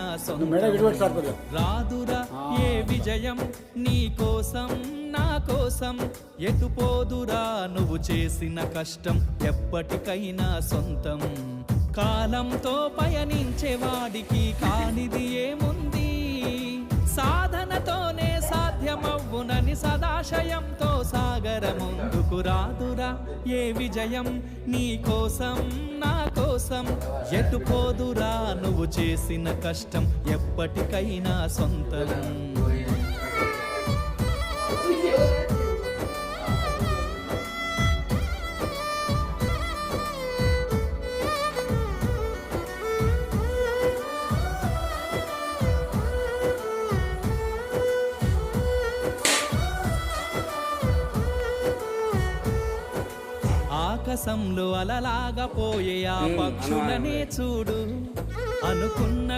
ఎప్పటికైనా సొంతం. రాదురా ఏ విజయం నీ కోసం నా కోసం, ఎటుపోదురా నువ్వు చేసిన కష్టం ఎప్పటికైనా సొంతం. కాలంతో పయనించే వాడికి కానిది ఏముంది, సాధనతోనే సాధ్యమవ్వునని సదాశయంతో సాగర ముందుకు. రాదురా ఏ విజయం నీ కోసం నా కోసం, ఎటుపోదురా నువ్వు చేసిన కష్టం ఎప్పటికైనా సొంతం. ఆకాశంలో అలలాగా పోయే ఆ పక్షులనే చూడు, అనుకున్న